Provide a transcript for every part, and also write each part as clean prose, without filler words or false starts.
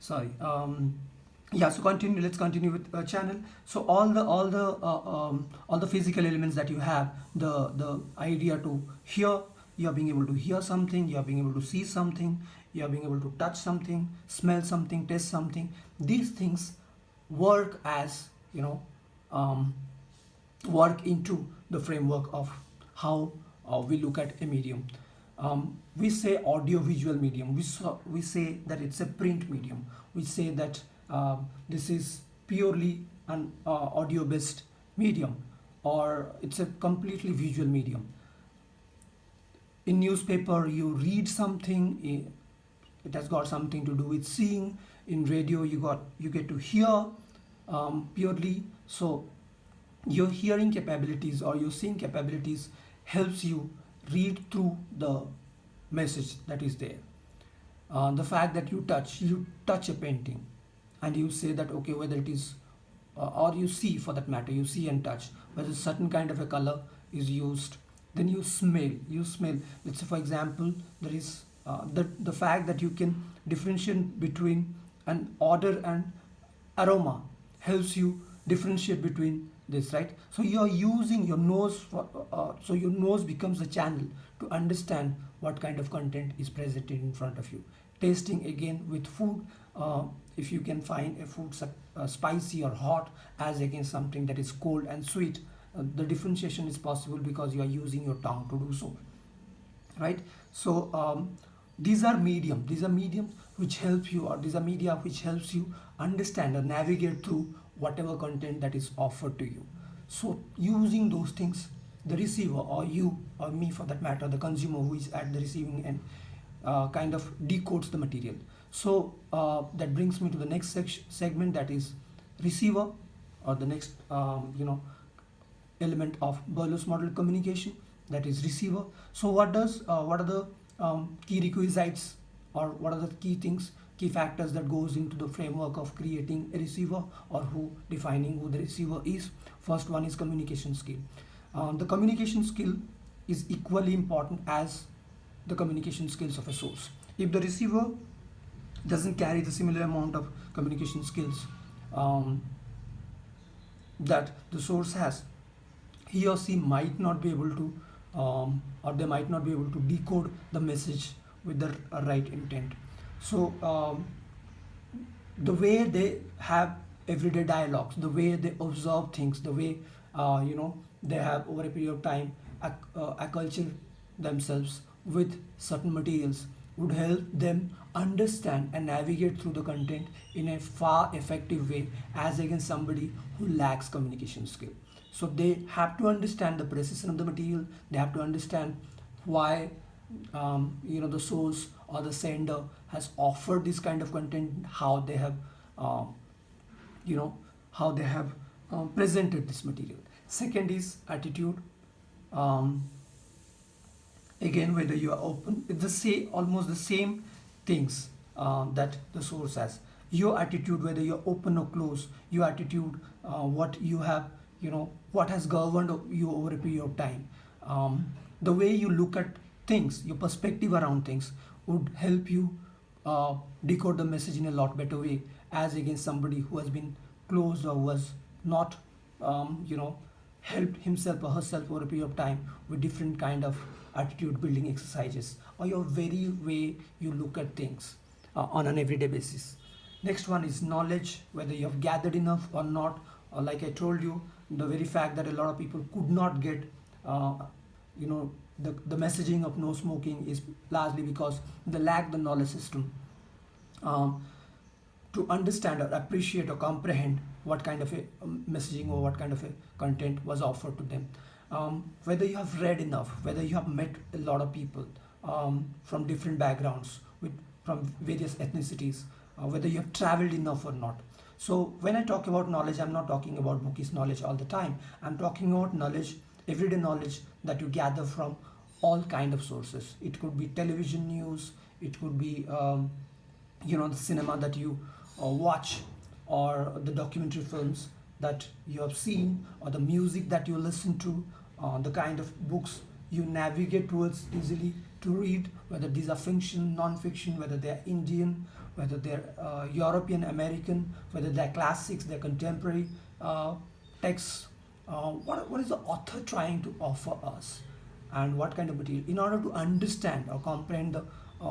sorry. Yeah, so continue. Let's continue with channel. So all the physical elements that you have, the idea to hear, you are being able to hear something, you are being able to see something, you are being able to touch something, smell something, taste something. These things work as um, work into the framework of how we look at a medium. We say audio-visual medium. We say that it's a print medium. We say that this is purely an audio-based medium, or it's a completely visual medium. In newspaper, you read something. It has got something to do with seeing. In radio, you get to hear purely. So your hearing capabilities or your seeing capabilities helps you read through the message that is there. The fact that you touch a painting and you say that okay, whether it is or you see, for that matter, you see and touch whether a certain kind of a color is used. Then you smell, let's say for example, there is the fact that you can differentiate between an odor and aroma helps you differentiate between this, right? So you are using your nose so your nose becomes a channel to understand what kind of content is presented in front of you. Tasting, again, with food, if you can find a food spicy or hot as against something that is cold and sweet, the differentiation is possible because you are using your tongue to do so, right? So these are mediums which help you, or these are media which helps you understand or navigate through whatever content that is offered to you. So using those things, the receiver, or you or me for that matter, the consumer who is at the receiving end, kind of decodes the material. So that brings me to the next segment, that is receiver, or the next element of Berlo's model communication, that is receiver. So what are the key requisites, or what are the key things, key factors that goes into the framework of creating a receiver, or defining who the receiver is? First one is communication skill. The communication skill is equally important as the communication skills of a source. If the receiver doesn't carry the similar amount of communication skills that the source has, he or she might not be able to, or they might not be able to decode the message with the right intent. So the way they have everyday dialogues, the way they observe things, the way they have over a period of time acculture themselves with certain materials would help them understand and navigate through the content in a far effective way as against somebody who lacks communication skill. So they have to understand the precision of the material. They have to understand why the source or the sender has offered this kind of content, how they have you know how they have presented this material. Second is attitude. um, Again, whether you are open, it's the same, almost the same things that the source has. Your attitude, whether you're open or closed, your attitude, what you have, what has governed you over a period of time. The way you look at things, your perspective around things would help you decode the message in a lot better way as against somebody who has been closed, or who has not helped himself or herself over a period of time with different kind of attitude building exercises, or your very way you look at things on an everyday basis. Next one is knowledge, whether you have gathered enough or not. Like I told you, the very fact that a lot of people could not get uh, the messaging of no smoking is largely because they lack the knowledge system um, to understand or appreciate or comprehend what kind of a messaging or what kind of a content was offered to them. Whether you have read enough, whether you have met a lot of people from different backgrounds, from various ethnicities, whether you have traveled enough or not. So when I talk about knowledge, I'm not talking about bookish knowledge all the time. I'm talking about knowledge, everyday knowledge that you gather from all kind of sources. It could be television news, it could be the cinema that you watch, or the documentary films that you have seen, or the music that you listen to, the kind of books you navigate towards easily to read, whether these are fiction, non-fiction, whether they are Indian, whether they're European American, whether they're classics, they're contemporary texts. What is the author trying to offer us, and what kind of material? In order to understand or comprehend the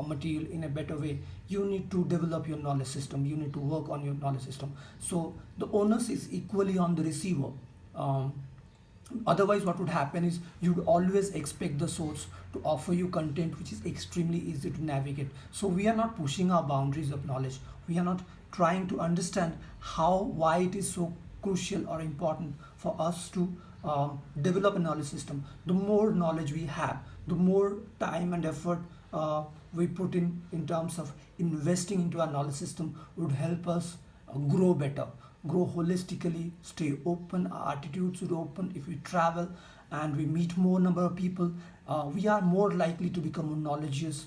material in a better way, you need to develop your knowledge system. You need to work on your knowledge system. So the onus is equally on the receiver. Um, Otherwise, what would happen is you'd always expect the source to offer you content which is extremely easy to navigate. So we are not pushing our boundaries of knowledge. We are not trying to understand why it is so crucial or important for us to develop a knowledge system. The more knowledge we have, the more time and effort we put in terms of investing into our knowledge system would help us grow better, grow holistically, stay open. Our attitude should open. If we travel and we meet more number of people, we are more likely to become more knowledgeous,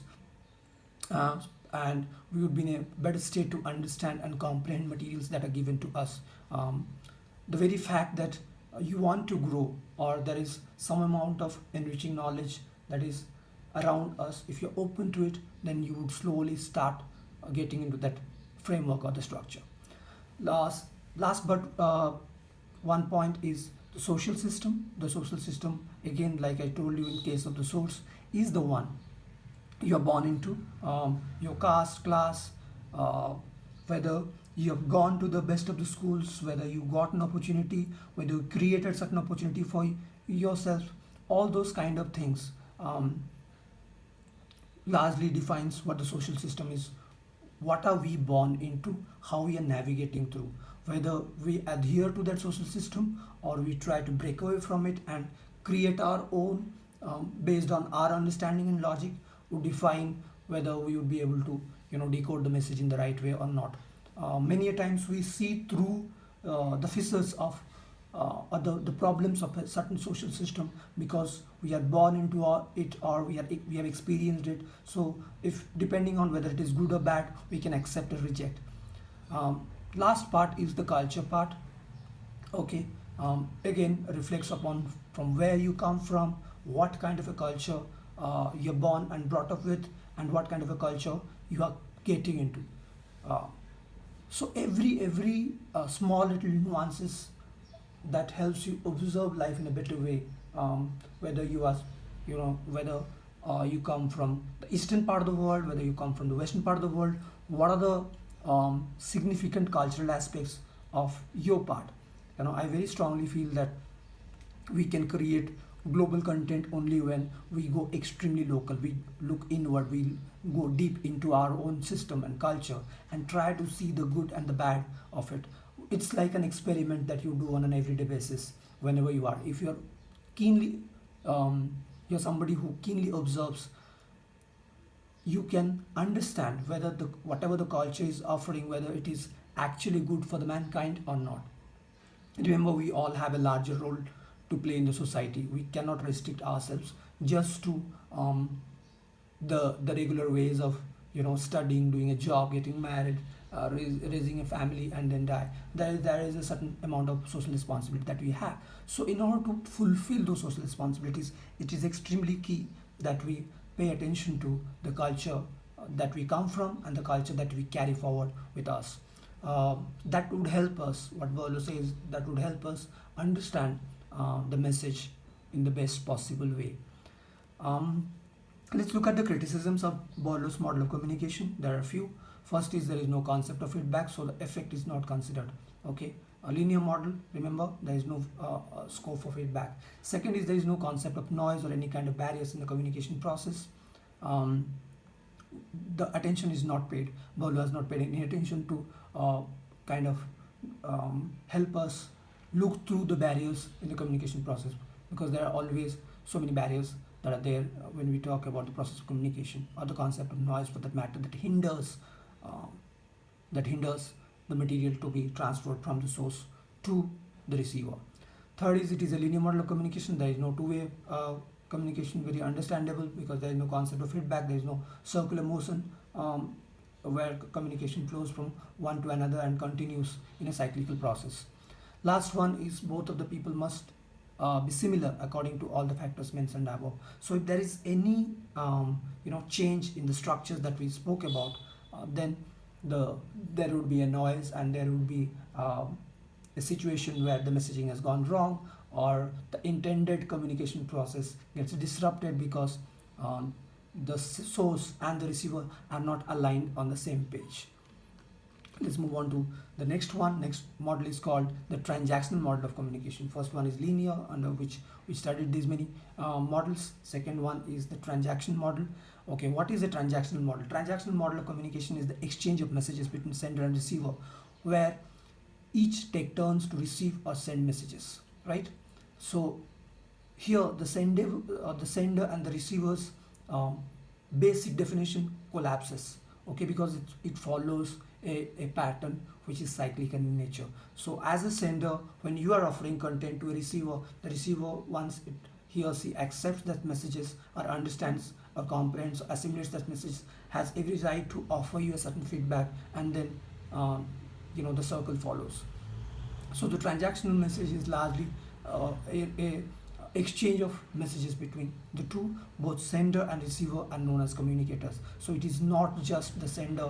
uh, and we would be in a better state to understand and comprehend materials that are given to us. Um, the very fact that you want to grow, or there is some amount of enriching knowledge that is around us, if you're open to it, then you would slowly start getting into that framework or the structure. Last but one point is the social system. The social system, again, like I told you in case of the source, is the one you're born into. Your caste, class, uh, whether you have gone to the best of the schools, whether you got an opportunity, whether you created certain opportunity for yourself, all those kind of things largely defines what the social system is. What are we born into, how we are navigating through, whether we adhere to that social system or we try to break away from it and create our own based on our understanding and logic, would define whether we would be able to decode the message in the right way or not. Many a times we see through the fissures of or the problems of a certain social system because we are born into it, or we have experienced it. So if depending on whether it is good or bad, we can accept or reject. Last part is the culture part. Okay. Again, reflects upon from where you come from, what kind of a culture you're born and brought up with, and what kind of a culture you are getting into. uh, so every small little nuances that helps you observe life in a better way. Whether you are, whether you come from the eastern part of the world, whether you come from the western part of the world, what are the significant cultural aspects of your part? I very strongly feel that we can create global content only when we go extremely local. We look inward, we go deep into our own system and culture and try to see the good and the bad of it. It's like an experiment that you do on an everyday basis whenever you are. If you're keenly, you're somebody who keenly observes, you can understand whether the whatever the culture is offering, whether it is actually good for the mankind or not. Remember, we all have a larger role to play in the society. We cannot restrict ourselves just to the regular ways of studying, doing a job, getting married, raising a family, and then die. There is a certain amount of social responsibility that we have. So in order to fulfill those social responsibilities, it is extremely key that we pay attention to the culture that we come from and the culture that we carry forward with us. That would help us, what Berlo says, that would help us understand the message in the best possible way. Um, let's look at the criticisms of Berlo's model of communication. There are a few. First is there is no concept of feedback, so the effect is not considered. Okay, a linear model, remember, there is no scope for feedback. Second is there is no concept of noise or any kind of barriers in the communication process. Um, the attention is not paid. Berlo has not paid any attention to kind of help us look through the barriers in the communication process, because there are always so many barriers that are there when we talk about the process of communication, or the concept of noise for that matter, uh, that hinders the material to be transferred from the source to the receiver. Third is it is a linear model of communication. There is no two-way communication, very understandable, because there is no concept of feedback. There is no circular motion where communication flows from one to another and continues in a cyclical process. Last one is both of the people must be similar according to all the factors mentioned above. So if there is any change in the structures that we spoke about, then the there would be a noise, and there would be a situation where the messaging has gone wrong, or the intended communication process gets disrupted because the source and the receiver are not aligned on the same page. Let's move on to the next one. Next model is called the transactional model of communication. First one is linear, under which we studied these many models. Second one is the transaction model. Okay, what is a transactional model? Transactional model of communication is the exchange of messages between sender and receiver, where each take turns to receive or send messages, right? So here the sender and the receiver's um, basic definition collapses, okay, because it follows a pattern which is cyclical in nature. So as a sender, when you are offering content to a receiver, the receiver, once he or she accepts that messages or understands or comprehends or assimilates that message, has every right to offer you a certain feedback, and then the circle follows. So the transactional message is largely a exchange of messages between the two. Both sender and receiver are known as communicators. So it is not just the sender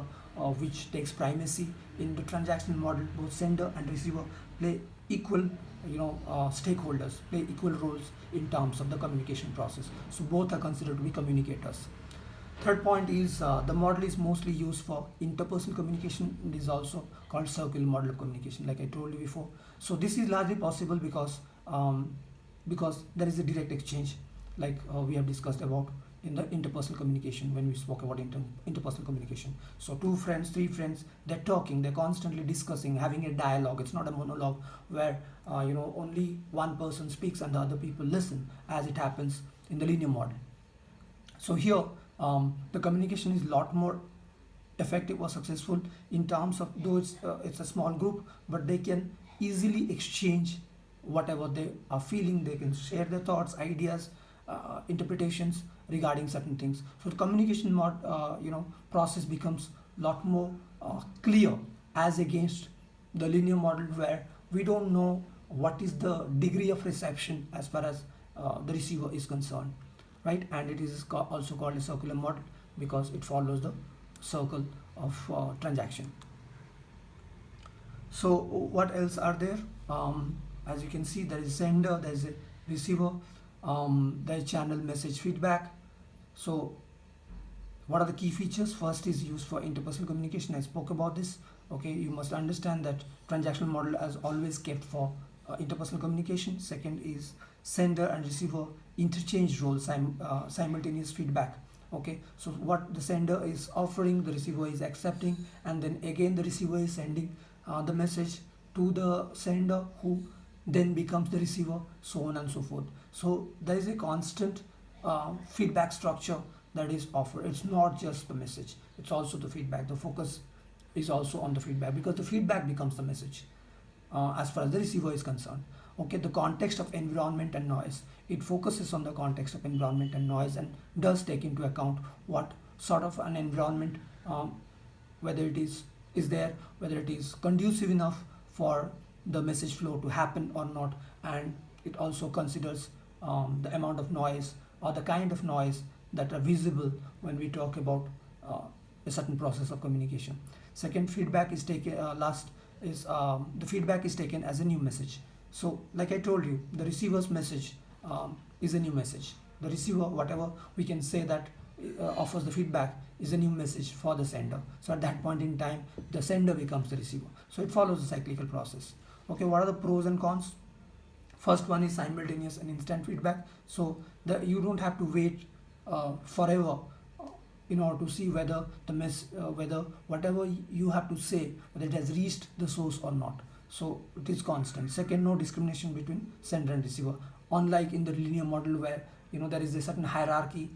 which takes primacy in the transactional model. Both sender and receiver play equal, stakeholders, play equal roles in terms of the communication process. So both are considered to be communicators. Third point is the model is mostly used for interpersonal communication. It is also called circular model of communication, like I told you before. So this is largely possible because there is a direct exchange, like we have discussed about in the interpersonal communication when we spoke about interpersonal communication. So two friends, three friends, they're talking, they're constantly discussing, having a dialogue. It's not a monologue where only one person speaks and the other people listen, as it happens in the linear model. So here the communication is a lot more effective or successful in terms of, though it's a small group, but they can easily exchange whatever they are feeling. They can share their thoughts, ideas, interpretations regarding certain things. So the communication process becomes a lot more clear, as against the linear model, where we don't know what is the degree of reception as far as the receiver is concerned, right? And it is also called a circular model because it follows the circle of transaction. So what else are there? As you can see, there is sender, there is a receiver, there is channel message feedback. So what are the key features? First is used for interpersonal communication. I spoke about this. Okay, you must understand that transactional model is always kept for interpersonal communication. Second is sender and receiver interchange roles, simultaneous feedback. Okay, so what the sender is offering, the receiver is accepting, and then again the receiver is sending the message to the sender, who then becomes the receiver, so on and so forth. So there is a constant feedback structure that is offered. It's not just the message, it's also the feedback. The focus is also on the feedback, because the feedback becomes the message as far as the receiver is concerned. Okay, the context of environment and noise. It focuses on the context of environment and noise, and does take into account what sort of an environment, whether it is there, whether it is conducive enough for the message flow to happen or not. And it also considers the amount of noise or the kind of noise that are visible when we talk about a certain process of communication. Second, feedback is taken last is the feedback is taken as a new message. So like I told you, the receiver's message is a new message. The receiver, whatever we can say that offers the feedback, is a new message for the sender. So at that point in time, the sender becomes the receiver. So it follows the cyclical process. Okay, what are the pros and cons? First one is simultaneous and instant feedback. So you don't have to wait forever in order to see whether whether whatever you have to say, whether it has reached the source or not. So it is constant. Second, no discrimination between sender and receiver, unlike in the linear model where there is a certain hierarchy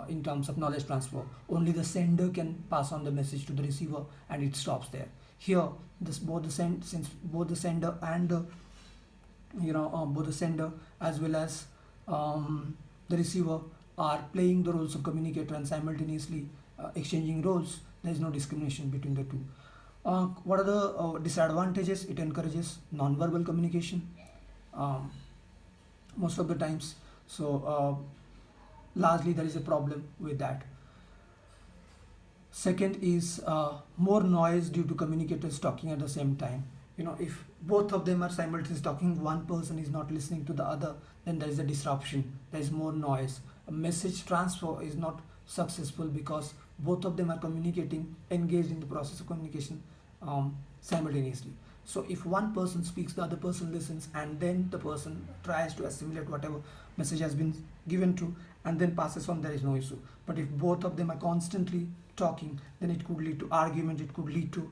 in terms of knowledge transfer. Only the sender can pass on the message to the receiver, and it stops there. Here, both the sender and both the sender as well as the receiver are playing the roles of communicator and simultaneously exchanging roles. There is no discrimination between the two. What are the disadvantages? It encourages non-verbal communication most of the times. So largely there is a problem with that. Second is more noise due to communicators talking at the same time. If both of them are simultaneously talking, one person is not listening to the other, then there is a disruption, there is more noise. A message transfer is not successful because both of them are communicating, engaged in the process of communication simultaneously. So if one person speaks, the other person listens, and then the person tries to assimilate whatever message has been given to, and then passes on, there is no issue. But if both of them are constantly talking, then it could lead to argument, it could lead to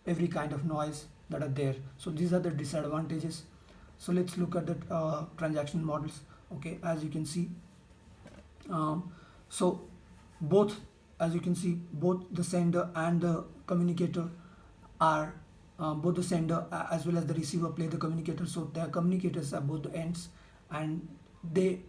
every kind of noise that are there. So these are the disadvantages. So let's look at the transaction models. Okay, as you can see, so both, as you can see, both the sender and the communicator are both the sender as well as the receiver play the communicator. So the communicators are both the ends, and they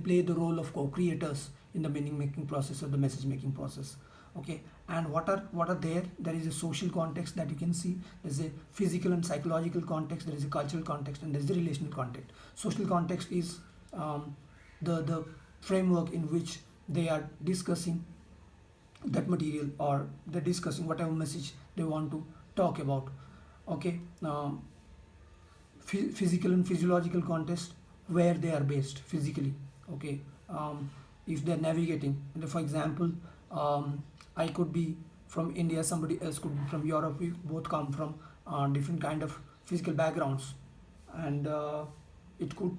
play the role of co-creators in the meaning making process or the message making process. Okay, and what are there is a social context that you can see, there's a physical and psychological context, there is a cultural context, and there's the relational context. Social context is the framework in which they are discussing that material, or they're discussing whatever message they want to talk about. Okay, physical and physiological context, where they are based physically. Okay, if they're navigating, for example, I could be from India, somebody else could be from Europe, we both come from different kind of physical backgrounds, and it could,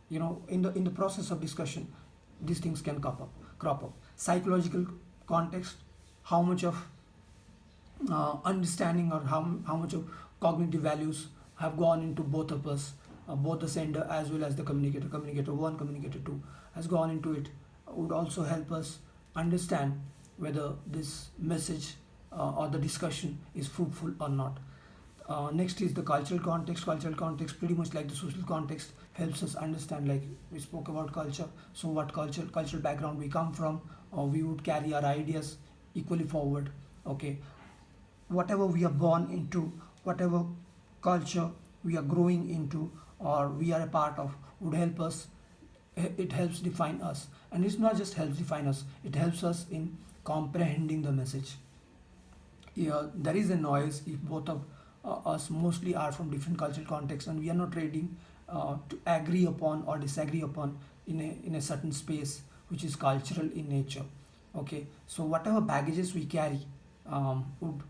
in the process of discussion, these things can crop up. Psychological context, how much of understanding, or how much of cognitive values have gone into both of us, both the sender as well as the communicator 1, communicator 2 has gone into it, would also help us understand whether this message or the discussion is fruitful or not. Next is the cultural context. Cultural context, pretty much like the social context, helps us understand, like we spoke about culture, so what cultural background we come from, or we would carry our ideas equally forward. Okay, whatever we are born into, whatever culture we are growing into, or we are a part of, would help us. It helps define us, and it's not just helps define us, it helps us in comprehending the message. Yeah, there is a noise if both of us mostly are from different cultural contexts, and we are not ready to agree upon or disagree upon in a certain space which is cultural in nature. Okay, so whatever baggages we carry would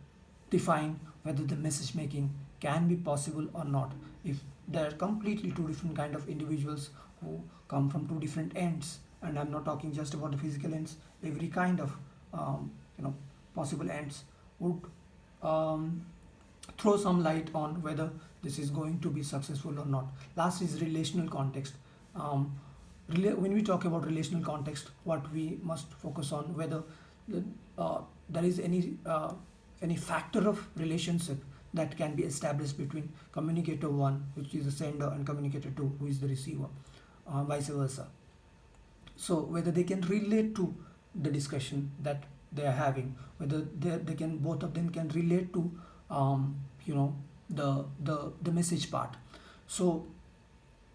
define whether the message making can be possible or not. If there are completely two different kind of individuals who come from two different ends, and I'm not talking just about the physical ends, every kind of possible ends would throw some light on whether this is going to be successful or not. Last is relational context. When we talk about relational context, what we must focus on, whether there is any factor of relationship that can be established between communicator 1, which is the sender, and communicator 2, who is the receiver, vice versa. So whether they can relate to the discussion that they are having, whether they can, both of them can relate to the message part. So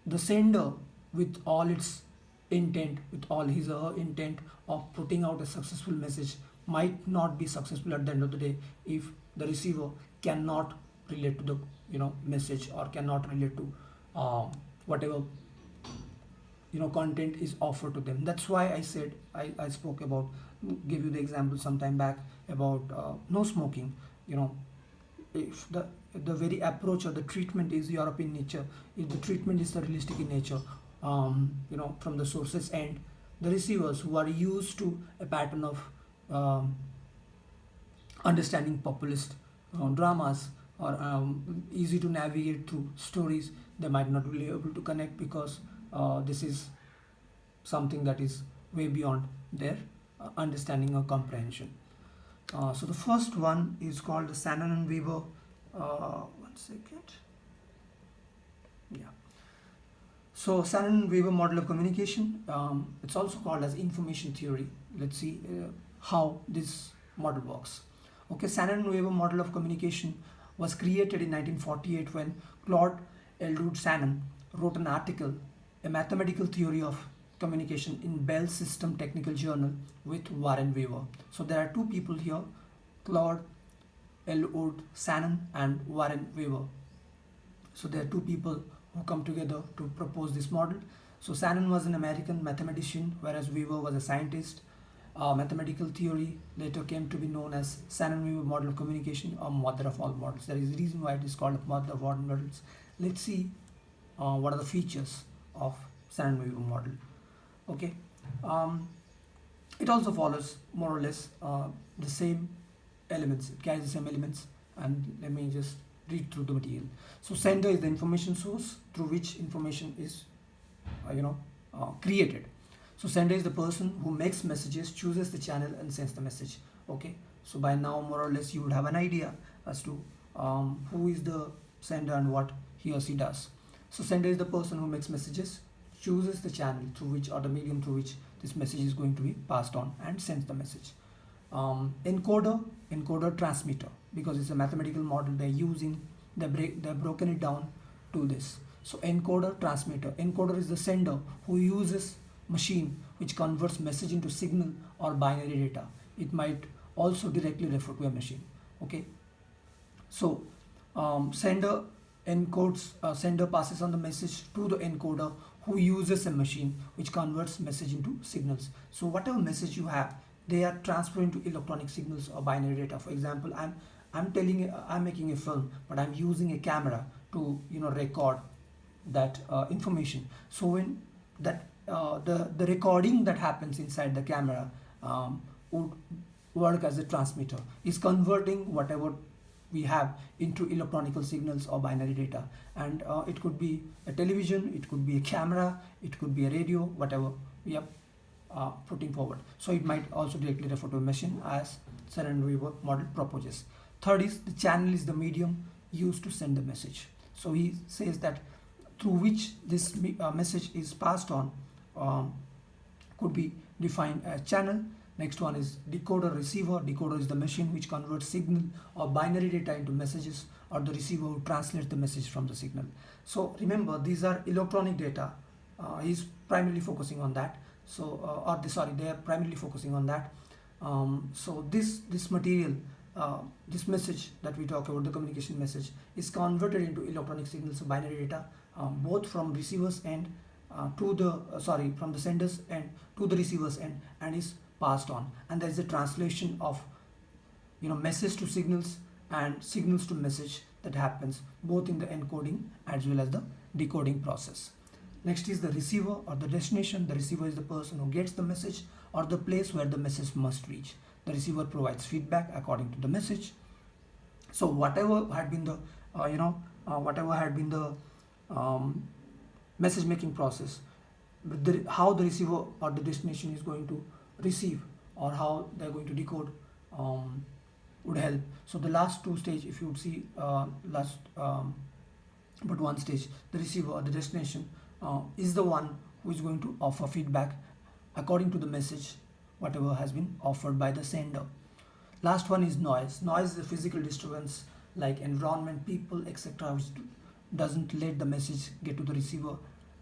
the sender, with all its intent, with all his or her intent of putting out a successful message, might not be successful at the end of the day if the receiver cannot relate to the message, or cannot relate to whatever content is offered to them. That's why I said, I spoke about, gave you the example some time back about no smoking. If the very approach or the treatment is European nature, if the treatment is the realistic in nature, from the sources end, the receivers who are used to a pattern of understanding populist dramas, or easy to navigate through stories, they might not be able to connect, because this is something that is way beyond their understanding or comprehension. So the first one is called the Shannon and Weaver. One second. Yeah. So Shannon and Weaver model of communication. It's also called as information theory. Let's see how this model works. Okay, Shannon and Weaver model of communication was created in 1948 when Claude Eldred Shannon wrote an article, A Mathematical Theory of communication in Bell System Technical Journal with Warren Weaver. So there are two people here, Claude Elwood Shannon and Warren Weaver. So there are two people who come together to propose this model. So Shannon was an American mathematician, whereas Weaver was a scientist. Mathematical theory later came to be known as Shannon-Weaver model of communication, or mother of all models. There is a reason why it is called mother of all models. Let's see what are the features of Shannon-Weaver model. Okay, it also follows more or less the same elements. It carries the same elements, and let me just read through the material. So sender is the information source through which information is created. So sender is the person who makes messages, chooses the channel and sends the message. Okay, so by now more or less you would have an idea as to who is the sender and what he or she does. So sender is the person who makes messages, chooses the channel through which, or the medium through which this message is going to be passed on, and sends the message. Encoder, transmitter, because it's a mathematical model they're broken it down to this. So encoder, transmitter. Encoder is the sender who uses machine which converts message into signal or binary data. It might also directly refer to a machine. Okay, so sender passes on the message to the encoder, who uses a machine which converts message into signals. So whatever message you have, they are transferred into electronic signals or binary data. For example, I'm making a film, but I'm using a camera to record that information. So when that the recording that happens inside the camera would work as a transmitter, is converting whatever we have into electronical signals or binary data. And it could be a television, it could be a camera, it could be a radio, whatever we are putting forward. So it might also directly refer to a machine, as Shannon-Weaver model proposes. Third is the channel is the medium used to send the message. So he says that through which this message is passed on could be defined as channel. Next one is decoder, receiver. Decoder is the machine which converts signal or binary data into messages, or the receiver who translates the message from the signal. So remember, these are electronic data. He's primarily focusing on that. So they are primarily focusing on that. So this material, this message that we talk about, the communication message, is converted into electronic signals or binary data, both from receivers end from the sender's end to the receiver's end, and is passed on. And there is a translation of message to signals and signals to message that happens both in the encoding as well as the decoding process. Next is the receiver or the destination. The receiver is the person who gets the message or the place where the message must reach. The receiver provides feedback according to the message. So whatever had been the message making process, how the receiver or the destination is going to receive, or how they're going to decode, would help. So the last two stage, if you would see but one stage, the receiver or the destination is the one who is going to offer feedback according to the message whatever has been offered by the sender. Last one is noise. Noise is a physical disturbance like environment, people, etc., which doesn't let the message get to the receiver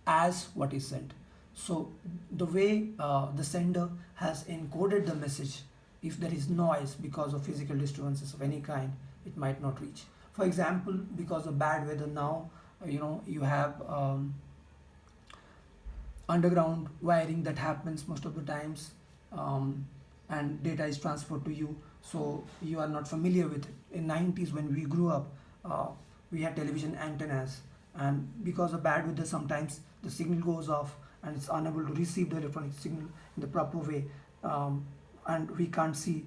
as what is sent. So the way the sender has encoded the message, if there is noise because of physical disturbances of any kind, it might not reach. For example, because of bad weather now, you have underground wiring that happens most of the times, and data is transferred to you, so you are not familiar with it. In 90s when we grew up, we had television antennas, and because of bad weather sometimes the signal goes off and it's unable to receive the electronic signal in the proper way, and we can't see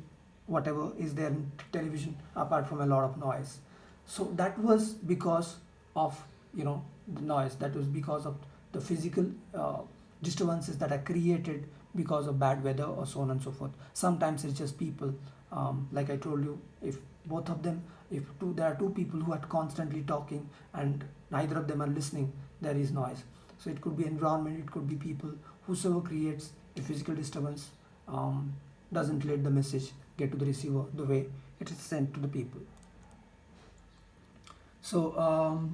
whatever is there in television apart from a lot of noise. So that was because of the noise, that was because of the physical disturbances that are created because of bad weather or so on and so forth. Sometimes it's just people, like I told you, if there are two people who are constantly talking and neither of them are listening, there is noise. So it could be environment, it could be people, whosoever creates a physical disturbance doesn't let the message get to the receiver the way it is sent to the people. So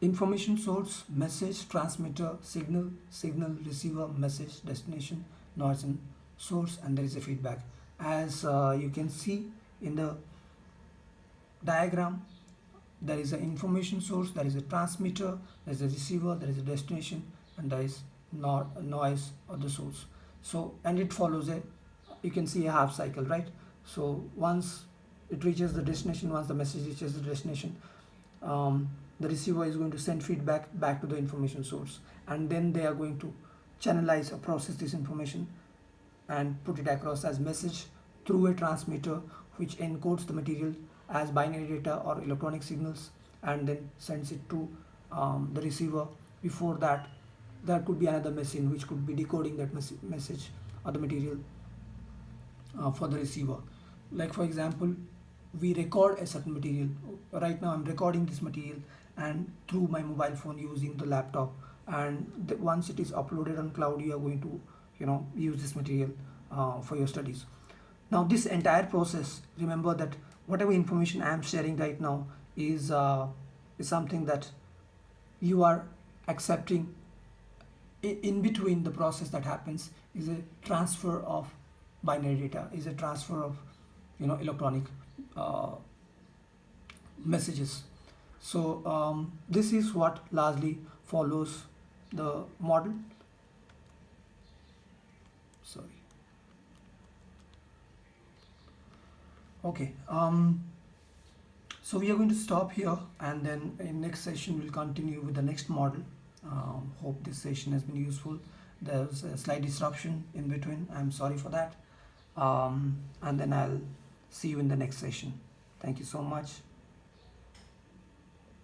Information source, message transmitter, signal receiver, message destination, noise and source, and there is a feedback. As you can see in the diagram, there is an information source, there is a transmitter, there is a receiver, there is a destination, and there is not a noise of the source. So, and it follows a, you can see a half cycle, right? So once it reaches the destination, once the message reaches the destination, the receiver is going to send feedback back to the information source, and then they are going to channelize or process this information and put it across as message through a transmitter, which encodes the material as binary data or electronic signals, and then sends it to the receiver. Before that, there could be another machine which could be decoding that message or the material for the receiver. Like for example, we record a certain material. Right now I'm recording this material and through my mobile phone using the laptop, and once it is uploaded on cloud, you are going to use this material for your studies. Now this entire process, remember that whatever information I am sharing right now is something that you are accepting. In between the process that happens is a transfer of binary data, is a transfer of electronic messages. So this is what largely follows the model. Sorry. Okay. So we are going to stop here, and then in next session we'll continue with the next model. Hope this session has been useful. There's a slight disruption in between. I'm sorry for that. And then I'll see you in the next session. Thank you so much.